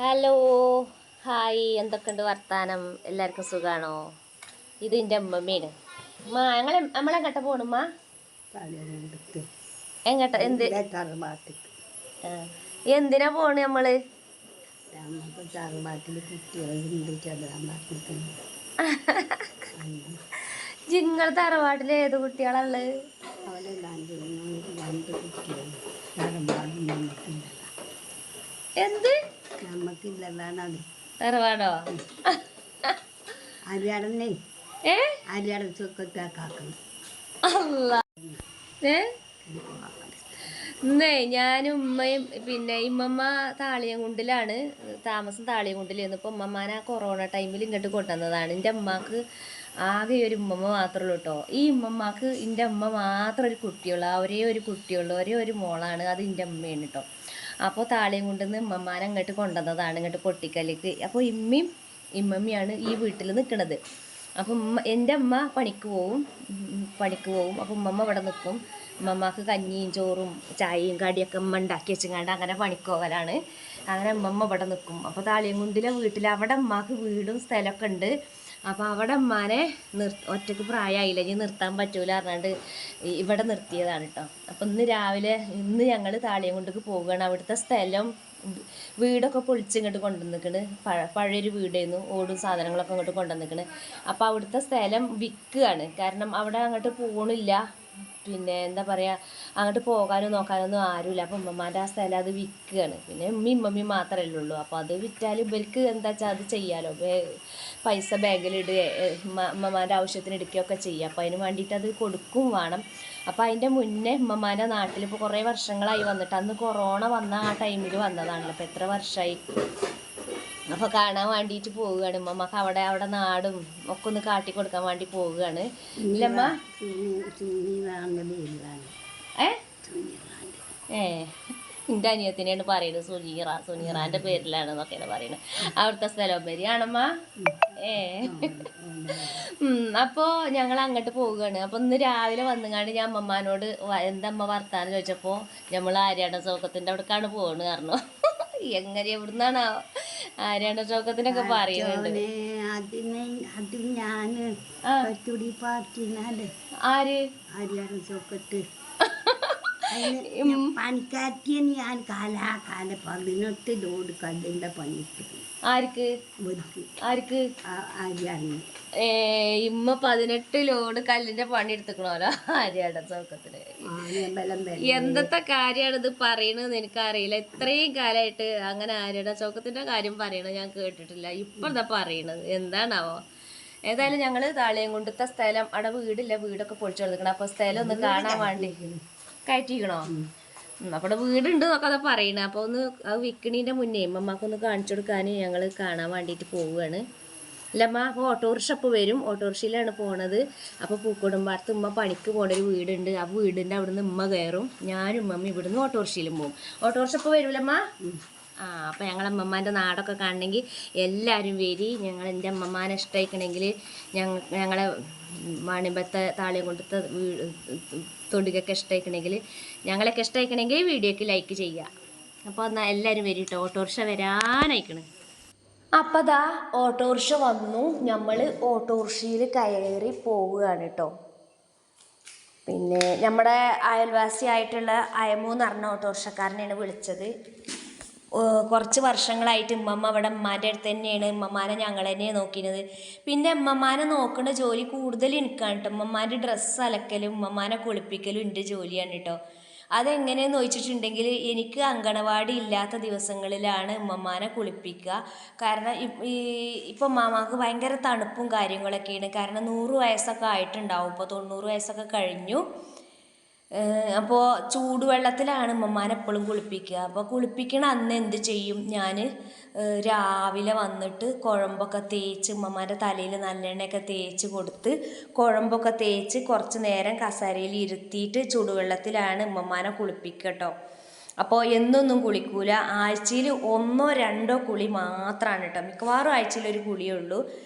Hello, hi, എന്തൊക്കെയുണ്ട് വർത്താനം? എല്ലാവർക്കും സുഖാണോ? ഇത് എൻ്റെ അമ്മമ്മയാണ്. നമ്മളെങ്ങട്ട പോണുമ്മ? എങ്ങട്ട എന്ത് എന്തിനാ പോണ് നമ്മള്? ജിങ്ങൾ തറവാട്ടിൽ ഏത് കുട്ടികളാണ്? എന്ത് തറവാടോ? ഇന്നേ ഞാനും ഉമ്മയും പിന്നെ ഇമ്മമ്മ താളിയംകുണ്ടിലാണ് താമസം. താളിയംകുണ്ടിലായിരുന്നു. ഇപ്പം ഉമ്മമാനെ കൊറോണ ടൈമിൽ ഇങ്ങോട്ട് കൊണ്ടുവന്നതാണ്. എൻ്റെ അമ്മക്ക് ആകെ ഒരു ഉമ്മമ്മ മാത്രമേ ഉള്ളൂ കേട്ടോ. ഈ ഉമ്മമ്മക്ക് എൻ്റെ അമ്മ മാത്രം ഒരു കുട്ടിയുള്ളൂ. ഒരേ ഒരു കുട്ടിയുള്ളൂ, ഒരേ ഒരു മോളാണ്. അത് എൻ്റെ അമ്മയാണ് കേട്ടോ. അപ്പോൾ താളിയംകുണ്ടിൽ നിന്ന് ഉമ്മമാനെ ഇങ്ങോട്ട് കൊണ്ടുവന്നതാണ്, ഇങ്ങോട്ട് പൊട്ടിക്കലേക്ക്. അപ്പോൾ ഇമ്മമ്മയാണ് ഈ വീട്ടിൽ നിൽക്കുന്നത്. അപ്പം എൻ്റെ അമ്മ പണിക്ക് പോവും. അപ്പം ഉമ്മമ്മ ഇവിടെ നിൽക്കും. ഉമ്മമ്മക്ക് കഞ്ഞിയും ചോറും ചായയും കടിയൊക്കെ ഉമ്മ ഉണ്ടാക്കി വെച്ചങ്ങാണ്ട് അങ്ങനെ പണിക്ക് പോകലാണ്. അങ്ങനെ ഉമ്മമ്മ ഇവിടെ നിൽക്കും. അപ്പോൾ താളിയംകുണ്ടിലെ വീട്ടിൽ അവിടെ ഉമ്മാക്ക് വീടും സ്ഥലമൊക്കെ ഉണ്ട്. അപ്പോൾ അവിടെ ഉമ്മാനെ ഒറ്റയ്ക്ക് പ്രായമായില്ല, ഇനി നിർത്താൻ പറ്റൂല പറഞ്ഞാണ്ട് ഇവിടെ നിർത്തിയതാണ് കേട്ടോ. അപ്പം ഇന്ന് ഞങ്ങൾ താളിയംകുണ്ടിക്ക് പോവുകയാണ്. അവിടുത്തെ സ്ഥലം വീടൊക്കെ പൊളിച്ചിങ്ങോട്ട് കൊണ്ടുവന്നിക്കണ്. പഴയൊരു വീടായിരുന്നു, ഓടും സാധനങ്ങളൊക്കെ ഇങ്ങോട്ട് കൊണ്ടുവന്നിക്കണ്. അപ്പോൾ അവിടുത്തെ സ്ഥലം വിൽക്കുകയാണ്. കാരണം അവിടെ അങ്ങോട്ട് പോകണില്ല, പിന്നെ എന്താ പറയുക, അങ്ങോട്ട് പോകാനും നോക്കാനൊന്നും ആരുമില്ല. അപ്പോൾ ഉമ്മമാരുടെ ആ സ്ഥലം അത് വിൽക്കുകയാണ്. പിന്നെ ഇമ്മമ്മയും മാത്രമല്ലേ ഉള്ളൂ. അപ്പോൾ അത് വിറ്റാൽ ഇവർക്ക് എന്താ വെച്ചാൽ അത് ചെയ്യാമല്ലോ, പൈസ ബാഗിലിടുക, ഉമ്മമാരുടെ ആവശ്യത്തിന് എടുക്കുകയൊക്കെ ചെയ്യുക. അപ്പോൾ അതിന് വേണ്ടിയിട്ട് അത് കൊടുക്കും വേണം. അപ്പോൾ അതിൻ്റെ മുന്നേ ഉമ്മമാരുടെ നാട്ടിൽ ഇപ്പോൾ കുറേ വർഷങ്ങളായി വന്നിട്ട്, അന്ന് കൊറോണ വന്ന ആ ടൈമിൽ വന്നതാണല്ലോ. അപ്പോൾ എത്ര വർഷമായി. അപ്പോൾ കാണാൻ വേണ്ടിയിട്ട് പോവുകയാണ്. ഉമ്മമ്മക്ക് അവിടെ നാടും ഒക്കെ ഒന്ന് കാട്ടി കൊടുക്കാൻ വേണ്ടി പോവുകയാണ്. ഇല്ലമ്മ? എൻ്റെ അനിയത്തിനെയാണ് പറയുന്നത്, സുനീറാൻ്റെ പേരിലാണ് എന്നൊക്കെയാണ് പറയുന്നത്. അവിടുത്തെ സ്ഥലം വരികയാണമ്മ. അപ്പോൾ ഞങ്ങൾ അങ്ങോട്ട് പോവുകയാണ്. അപ്പോൾ ഇന്ന് രാവിലെ വന്നുകാണ്ട് ഞാൻ അമ്മമാനോട് എന്താ അമ്മ വർത്താനം ചോദിച്ചപ്പോൾ നമ്മൾ ആര്യാട ചോക്കത്തിൻ്റെ അവിടേക്കാണ് പോകുന്നത് പറഞ്ഞു. എങ്ങനെ എവിടുന്നാണോ ആര്യാട ചോക്കത്തിനൊക്കെ പറയുന്നുണ്ട്. ആര്? ആര്യാട ചോക്കത്ത് പണിക്കാറ്റിയ ഞാൻ കാലാകാല 18 ലോഡ് കല്ലിൻ്റെ പണിയിട്ട്. ആർക്ക്? ഇമ്മ 18 ലോഡ് കല്ലിന്റെ പണി എടുത്തുക്കണോലോ ആര്യാട ചോക്കത്തിന്. എന്തത്തെ കാര്യമാണ് ഇത് പറയണെന്ന് എനിക്കറിയില്ല. ഇത്രയും കാലമായിട്ട് അങ്ങനെ ആര്യാട ചോക്കത്തിന്റെ കാര്യം പറയണത് ഞാൻ കേട്ടിട്ടില്ല. ഇപ്പൊ എന്താ പറയണത്, എന്താണാവോ? ഏതായാലും ഞങ്ങള് താളിയംകുണ്ടത്തെ സ്ഥലം, അവിടെ വീടില്ല, വീടൊക്കെ പൊളിച്ചു കൊടുക്കണം. അപ്പൊ സ്ഥലം ഒന്ന് കാണാൻ വേണ്ടി കയറ്റിക്കണോ? അപ്പോൾ വീടുണ്ട് എന്നൊക്കെ അതാ പറയണത്. അപ്പോൾ ഒന്ന് അത് വിൽക്കണീൻ്റെ മുന്നേ അമ്മക്കൊന്ന് കാണിച്ചു കൊടുക്കാൻ ഞങ്ങൾ കാണാൻ വേണ്ടിയിട്ട് പോവുകയാണ്. അല്ലമ്മ, അപ്പോൾ ഓട്ടോറിക്ഷ ഇപ്പോൾ വരും, ഓട്ടോറിക്ഷയിലാണ് പോണത്. അപ്പോൾ പൂക്കോടുംപാടത്ത് ഉമ്മ പണിക്ക് പോകേണ്ട ഒരു വീടുണ്ട്. ആ വീടിൻ്റെ അവിടെ നിന്ന് ഉമ്മ കയറും, ഞാനും ഉമ്മമ്മ ഇവിടുന്ന് ഓട്ടോറിക്ഷയിലും പോകും. ഓട്ടോറിക്ഷ ഇപ്പോൾ വരൂലമ്മ? അപ്പോൾ ഞങ്ങൾ അമ്മമ്മാൻ്റെ നാടൊക്കെ കാണണമെങ്കിൽ എല്ലാവരും വരി. എൻ്റെ അമ്മമ്മാനെ ഇഷ്ടമായിക്കണമെങ്കിൽ ഞങ്ങളെ മാണിമ്പത്തെ താളിയംകുണ്ടത്തെ തൊടുകൊക്കെ ഇഷ്ടമായിക്കണമെങ്കിൽ, ഞങ്ങളൊക്കെ ഇഷ്ടമായിക്കണമെങ്കിൽ വീഡിയോക്ക് ലൈക്ക് ചെയ്യുക. അപ്പോൾ എന്നാൽ എല്ലാവരും വരും കേട്ടോ. ഓട്ടോറിക്ഷ വരാനായിക്കണ്. അപ്പോൾ അതാ ഓട്ടോറിക്ഷ വന്നു. നമ്മൾ ഓട്ടോറിക്ഷയിൽ കയറി പോവുകയാണ് കേട്ടോ. പിന്നെ നമ്മുടെ അയൽവാസിയായിട്ടുള്ള അയമൂന്ന് പറഞ്ഞ ഓട്ടോറിക്ഷക്കാരനെയാണ് വിളിച്ചത്. കുറച്ച് വർഷങ്ങളായിട്ട് ഉമ്മമ്മ അവിടെ ഉമ്മാൻ്റെ അടുത്ത് തന്നെയാണ്. ഉമ്മമാനെ ഞങ്ങൾ തന്നെയാണ് നോക്കിയത്. പിന്നെ ഉമ്മമാനെ നോക്കുന്ന ജോലി കൂടുതൽ എനിക്കാണ് കേട്ടോ. ഉമ്മമാൻ്റെ ഡ്രസ്സ് അലക്കലും ഉമ്മമാനെ കുളിപ്പിക്കലും എൻ്റെ ജോലിയാണ് കേട്ടോ. അതെങ്ങനെയെന്ന് ചോദിച്ചിട്ടുണ്ടെങ്കിൽ, എനിക്ക് അങ്കണവാടി ഇല്ലാത്ത ദിവസങ്ങളിലാണ് ഉമ്മമാനെ കുളിപ്പിക്കുക. കാരണം ഇപ്പം ഉമ്മാമാക്ക് ഭയങ്കര തണുപ്പും കാര്യങ്ങളൊക്കെയാണ്. കാരണം 100 വയസ്സൊക്കെ ആയിട്ടുണ്ടാവും, ഇപ്പോൾ 90 വയസ്സൊക്കെ കഴിഞ്ഞു. അപ്പോൾ ചൂടുവെള്ളത്തിലാണ് ഉമ്മമാനെ എപ്പോഴും കുളിപ്പിക്കുക. അപ്പോൾ കുളിപ്പിക്കണ അന്ന് എന്ത് ചെയ്യും, ഞാൻ രാവിലെ വന്നിട്ട് കുഴമ്പൊക്കെ തേച്ച് ഉമ്മമാൻ്റെ തലയിൽ നല്ലെണ്ണയൊക്കെ തേച്ച് കൊടുത്ത്, കുഴമ്പൊക്കെ തേച്ച് കുറച്ച് നേരം കസേരയിൽ ഇരുത്തിയിട്ട് ചൂടുവെള്ളത്തിലാണ് ഉമ്മമാനെ കുളിപ്പിക്കുക കേട്ടോ. അപ്പോൾ എന്നൊന്നും കുളിക്കൂല. ആഴ്ചയിൽ 1 or 2 കുളി മാത്രമാണ് കേട്ടോ. മിക്കവാറും ആഴ്ചയിൽ ഒരു കുളിയേ ഉള്ളൂ.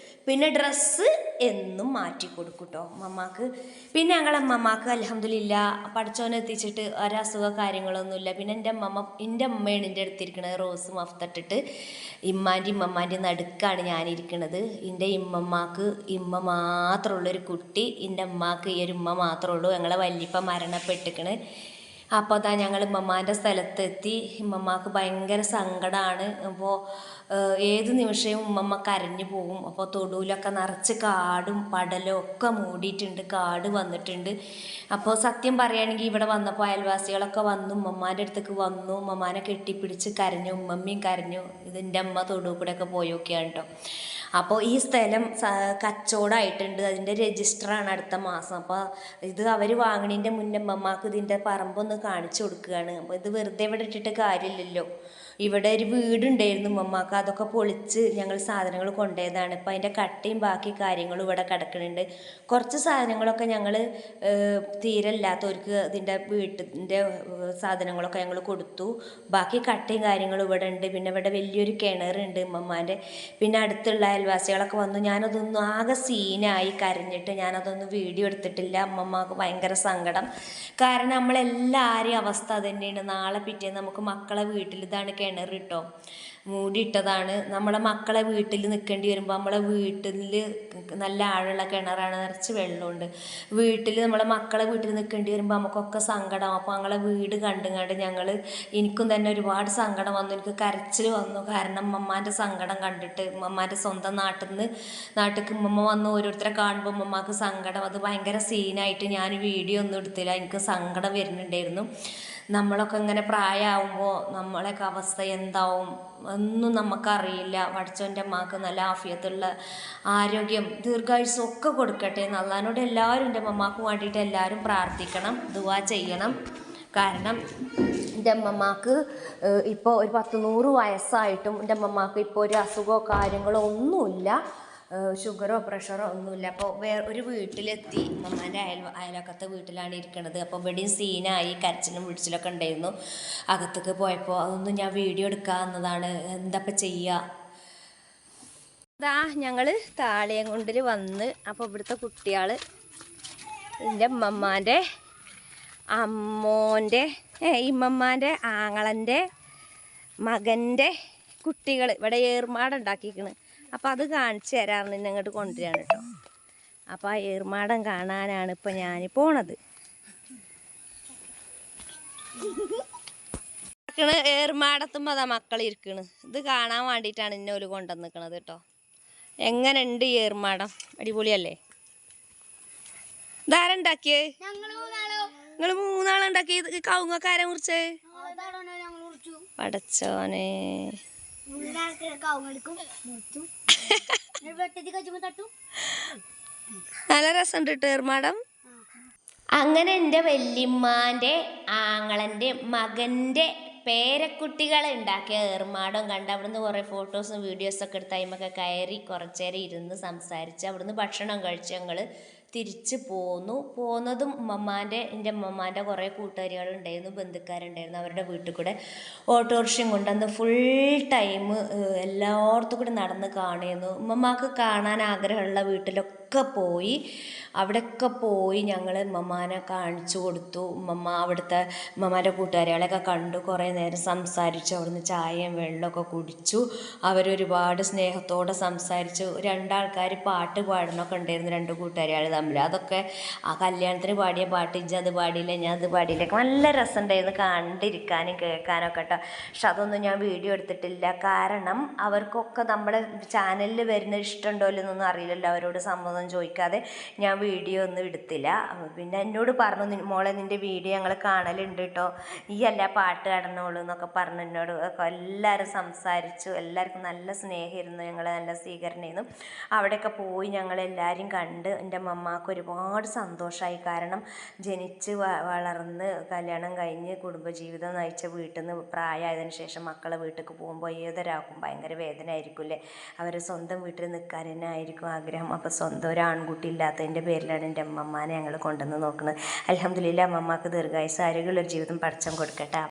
പിന്നെ ഡ്രസ്സ് എന്നും മാറ്റി കൊടുക്കും കേട്ടോ മമ്മാക്ക്. പിന്നെ ഞങ്ങളെ മമ്മാക്ക് അൽഹംദുലില്ലാ പഠിച്ചോനെത്തിച്ചിട്ട് ഒരസുഖ കാര്യങ്ങളൊന്നുമില്ല. പിന്നെ എൻ്റെ അമ്മയാണ് എൻ്റെ അടുത്തിരിക്കണത്. റോസ് മഫ്തട്ടിട്ട് ഇമ്മാൻ്റെ നടുക്കാണ് ഞാനിരിക്കണത്. എൻ്റെ ഇമ്മമാക്ക് മാത്രമുള്ളൊരു കുട്ടി. എൻ്റെ അമ്മക്ക് ഈ ഒരു ഉമ്മ മാത്രമേ ഉള്ളൂ. ഞങ്ങളെ വല്യപ്പ മരണപ്പെട്ടിക്കണ്. അപ്പോൾ അതാ ഞങ്ങൾ ഉമ്മമാൻ്റെ സ്ഥലത്തെത്തി. ഉമ്മമാക്ക് ഭയങ്കര സങ്കടമാണ്. അപ്പോൾ ഏത് നിമിഷവും ഉമ്മമ്മ കരഞ്ഞു പോകും. അപ്പോൾ തൊടുവിലൊക്കെ നിറച്ച് കാടും പടലും ഒക്കെ മൂടിയിട്ടുണ്ട്, കാട് വന്നിട്ടുണ്ട്. അപ്പോൾ സത്യം പറയുകയാണെങ്കിൽ ഇവിടെ വന്നപ്പോൾ അയൽവാസികളൊക്കെ വന്നു ഉമ്മമാൻ്റെ അടുത്തേക്ക് വന്നു, ഉമ്മമാനെ കെട്ടിപ്പിടിച്ച് കരഞ്ഞു, ഉമ്മമ്മയും കരഞ്ഞു. ഇതിൻ്റെ അമ്മ തൊടു കൂടെ ഒക്കെ പോയൊക്കെയാണ് കേട്ടോ. അപ്പോൾ ഈ സ്ഥലം കച്ചവടമായിട്ടുണ്ട്. അതിൻ്റെ രജിസ്റ്ററാണ് അടുത്ത മാസം. അപ്പോൾ ഇത് അവർ വാങ്ങണതിൻ്റെ മുന്നേ അമ്മമാക്ക് ഇതിൻ്റെ പറമ്പൊന്ന് കാണിച്ചു കൊടുക്കുകയാണ്. അപ്പോൾ ഇത് വെറുതെ ഇവിടെ ഇട്ടിട്ട് കാര്യമില്ലല്ലോ. ഇവിടെ ഒരു വീടുണ്ടായിരുന്നു അമ്മമാക്ക്, അതൊക്കെ പൊളിച്ച് ഞങ്ങൾ സാധനങ്ങൾ കൊണ്ടുപോയതാണ്. ഇപ്പോൾ അതിൻ്റെ കട്ടയും ബാക്കി കാര്യങ്ങളും ഇവിടെ കിടക്കുന്നുണ്ട്. കുറച്ച് സാധനങ്ങളൊക്കെ ഞങ്ങൾ തീരെ ഇല്ലാത്തവർക്ക് ഇതിൻ്റെ വീട്ടിൻ്റെ സാധനങ്ങളൊക്കെ ഞങ്ങൾ കൊടുത്തു. ബാക്കി കട്ടയും കാര്യങ്ങളും ഇവിടെ ഉണ്ട്. പിന്നെ ഇവിടെ വലിയൊരു കിണറുണ്ട് ഉമ്മമാൻ്റെ. പിന്നെ അടുത്തുള്ള അയൽവാസികളൊക്കെ വന്നു. ഞാനതൊന്നും ആകെ സീനായി കരഞ്ഞിട്ട് ഞാനതൊന്നും വീഡിയോ എടുത്തിട്ടില്ല. അമ്മമ്മക്ക് ഭയങ്കര സങ്കടം. കാരണം നമ്മളെല്ലാവരെയും അവസ്ഥ തന്നെയാണ്. നാളെ പിറ്റേന്ന് നമുക്ക് മക്കളെ വീട്ടിൽ ഇതാണ് കിണർ കേട്ടോ, മൂടിയിട്ടതാണ്. നമ്മളെ മക്കളെ വീട്ടിൽ നിൽക്കേണ്ടി വരുമ്പോൾ നമ്മളെ വീട്ടിൽ നല്ല ആഴമുള്ള കിണറാണ്, നിറച്ച് വെള്ളമുണ്ട്. വീട്ടിൽ നമ്മളെ മക്കളെ വീട്ടിൽ നിൽക്കേണ്ടി വരുമ്പോൾ നമുക്കൊക്കെ സങ്കടം. അപ്പോൾ ഞങ്ങളെ വീട് കണ്ടുകൊണ്ട് എനിക്കും തന്നെ ഒരുപാട് സങ്കടം വന്നു. എനിക്ക് കരച്ചിൽ വന്നു. കാരണം ഉമ്മമാൻ്റെ സങ്കടം കണ്ടിട്ട്. ഉമ്മമാൻ്റെ സ്വന്തം നാട്ടിലേക്ക് ഉമ്മമ്മ വന്ന് ഓരോരുത്തരെ കാണുമ്പോൾ ഉമ്മമാക്ക് സങ്കടം. അത് ഭയങ്കര സീനായിട്ട് ഞാൻ വീഡിയോ ഒന്നും എടുത്തില്ല. എനിക്ക് സങ്കടം വരുന്നുണ്ടായിരുന്നു. നമ്മളൊക്കെ ഇങ്ങനെ പ്രായമാകുമ്പോൾ നമ്മളെയൊക്കെ അവസ്ഥ എന്താവും ഒന്നും നമുക്കറിയില്ല. പഠിച്ചവൻ്റെ അമ്മക്ക് നല്ല ആഫിയത്തുള്ള ആരോഗ്യം ദീർഘായുസ്സും ഒക്കെ കൊടുക്കട്ടെ എന്ന് അള്ളാഹിനോട് എല്ലാവരും എൻ്റെ അമ്മമാക്ക് വേണ്ടിയിട്ട് എല്ലാവരും പ്രാർത്ഥിക്കണം, ദുആ ചെയ്യണം. കാരണം എൻ്റെ അമ്മമാക്ക് ഇപ്പോൾ ഒരു 100 വയസ്സായിട്ടും എൻ്റെ അമ്മമാക്ക് ഇപ്പോൾ ഒരു അസുഖമോ കാര്യങ്ങളോ ഒന്നുമില്ല. ഷുഗറോ പ്രഷറോ ഒന്നുമില്ല. അപ്പോൾ ഒരു വീട്ടിലെത്തി. അമ്മമാൻ്റെ അയലക്കത്തെ വീട്ടിലാണ് ഇരിക്കണത്. അപ്പോൾ ഇവിടെയും സീനായി, കരച്ചിലും വിടിച്ചിലൊക്കെ ഉണ്ടായിരുന്നു. അകത്തേക്ക് പോയപ്പോൾ അതൊന്നും ഞാൻ വീഡിയോ എടുക്കാവുന്നതാണ്. എന്താപ്പം ചെയ്യുക. ഇതാ ഞങ്ങൾ താളിയംകുണ്ടിൽ വന്ന്. അപ്പോൾ ഇവിടുത്തെ കുട്ടികൾ എൻ്റെ അമ്മമാൻ്റെ അമ്മോൻ്റെ ഇമ്മമ്മാൻ്റെ ആങ്ങളൻ്റെ മകൻ്റെ കുട്ടികൾ ഇവിടെ ഏർമാടുണ്ടാക്കിയിരിക്കണ്. അപ്പോൾ അത് കാണിച്ചു തരാമെന്ന് നിന്നെ ഇങ്ങോട്ട് കൊണ്ടുവരാണ് കേട്ടോ. അപ്പോൾ ആ ഏർമാടം കാണാനാണ് ഇപ്പം ഞാൻ പോണത്. ഏർമാടത്തുമ്പോൾ അതാ മക്കൾ ഇരിക്കണ്. ഇത് കാണാൻ വേണ്ടിയിട്ടാണ് ഇന്നോല് കൊണ്ടുവന്ന് നിൽക്കണത് കേട്ടോ. എങ്ങനെയുണ്ട് ഈ ഏർമാടം? അടിപൊളിയല്ലേ? ഇതാരുണ്ടാക്കിയേ? നിങ്ങൾ 3 ആളുണ്ടാക്കിയത്. കവുങ്ങക്കാരെ മുറിച്ചേ? പടച്ചോനെ, നല്ല രസമുണ്ട് കേട്ടോ ഏർമാടം. അങ്ങനെ എൻ്റെ വല്യമ്മാൻ്റെ ആങ്ങളൻ്റെ മകൻ്റെ പേരക്കുട്ടികളെ ഉണ്ടാക്കിയ ഏർമാടം കണ്ട് അവിടുന്ന് കുറേ ഫോട്ടോസും വീഡിയോസൊക്കെ എടുത്ത് അതിമൊക്കെ കയറി കുറച്ചേരം ഇരുന്ന് സംസാരിച്ച് അവിടുന്ന് ഭക്ഷണം കഴിച്ച് ഞങ്ങൾ തിരിച്ച് പോന്നതും എൻ്റെ അമ്മമാൻ്റെ കുറേ കൂട്ടുകാരികളുണ്ടായിരുന്നു, ബന്ധുക്കാരുണ്ടായിരുന്നു. അവരുടെ വീട്ടിൽ കൂടെ ഓട്ടോറിക്ഷയും കൊണ്ടുവന്ന് ഫുൾ ടൈം എല്ലായിടത്തും കൂടി നടന്ന് കാണുന്നു. ഉമ്മമാക്ക് കാണാൻ ആഗ്രഹമുള്ള വീട്ടിലൊക്കെ പോയി. അവിടെയൊക്കെ പോയി ഞങ്ങൾ ഉമ്മമാനെ കാണിച്ചു കൊടുത്തു. അവിടുത്തെ ഉമ്മമാൻ്റെ കൂട്ടുകാരികളെയൊക്കെ കണ്ടു, കുറേ നേരം സംസാരിച്ചു. അവിടുന്ന് ചായയും വെള്ളമൊക്കെ കുടിച്ചു. അവരൊരുപാട് സ്നേഹത്തോടെ സംസാരിച്ചു. 2 ആൾക്കാർ പാട്ട് പാടണമൊക്കെ ഉണ്ടായിരുന്നു, 2 കൂട്ടുകാരികൾ തമ്മിൽ. അതൊക്കെ ആ കല്യാണത്തിന് പാടിയ പാട്ട് ഇജ്ജത് പാടിയില്ല ഞാൻ അത് പാടിയില്ല, നല്ല രസമുണ്ടായിരുന്നു കണ്ടിരിക്കാനും കേൾക്കാനൊക്കെ കേട്ടോ. പക്ഷെ അതൊന്നും ഞാൻ വീഡിയോ എടുത്തിട്ടില്ല. കാരണം അവർക്കൊക്കെ നമ്മുടെ ചാനലിൽ വരുന്ന ഇഷ്ടമുണ്ടോ എന്നൊന്നും അറിയില്ലല്ലോ. അവരോട് സമ്മതം ചോദിക്കാതെ ഞാൻ വീഡിയോ ഒന്നും എടുത്തില്ല. പിന്നെ എന്നോട് പറഞ്ഞു, മോളെ നിൻ്റെ വീഡിയോ ഞങ്ങൾ കാണലുണ്ട് കേട്ടോ, ഈ അല്ല പാട്ട് കടന്നോളൂ എന്നൊക്കെ പറഞ്ഞു എന്നോട്. എല്ലാവരും സംസാരിച്ചു. എല്ലാവർക്കും നല്ല സ്നേഹമായിരുന്നു. ഞങ്ങൾ നല്ല സ്വീകരണമായിരുന്നു. അവിടെയൊക്കെ പോയി ഞങ്ങളെല്ലാവരും കണ്ട്. എൻ്റെ അമ്മമാർക്ക് ഒരുപാട് സന്തോഷമായി. കാരണം ജനിച്ച് വളർന്ന് കല്യാണം കഴിഞ്ഞ് കുടുംബജീവിതം നയിച്ച വീട്ടിൽ നിന്ന് പ്രായമായതിനു ശേഷം മക്കളെ വീട്ടിലേക്ക് പോകുമ്പോൾ ഏതൊരാൾക്കും ഭയങ്കര വേദന ആയിരിക്കില്ലേ. അവർ സ്വന്തം വീട്ടിൽ നിൽക്കാൻ തന്നെ ആയിരിക്കും ആഗ്രഹം. അപ്പോൾ സ്വന്തം ഒരു ആൺകുട്ടി ഇല്ലാത്തതിൻ്റെ പേരിലാണ് എൻ്റെ അമ്മമാനെ ഞങ്ങൾ കൊണ്ടുവന്ന് നോക്കുന്നത്. അൽഹംദുലില്ലാ അമ്മമാക്ക് ദീർഘായുസ്സും ആരോഗ്യമുള്ളൊരു ജീവിതം പടച്ചോൻ കൊടുക്കട്ടെ.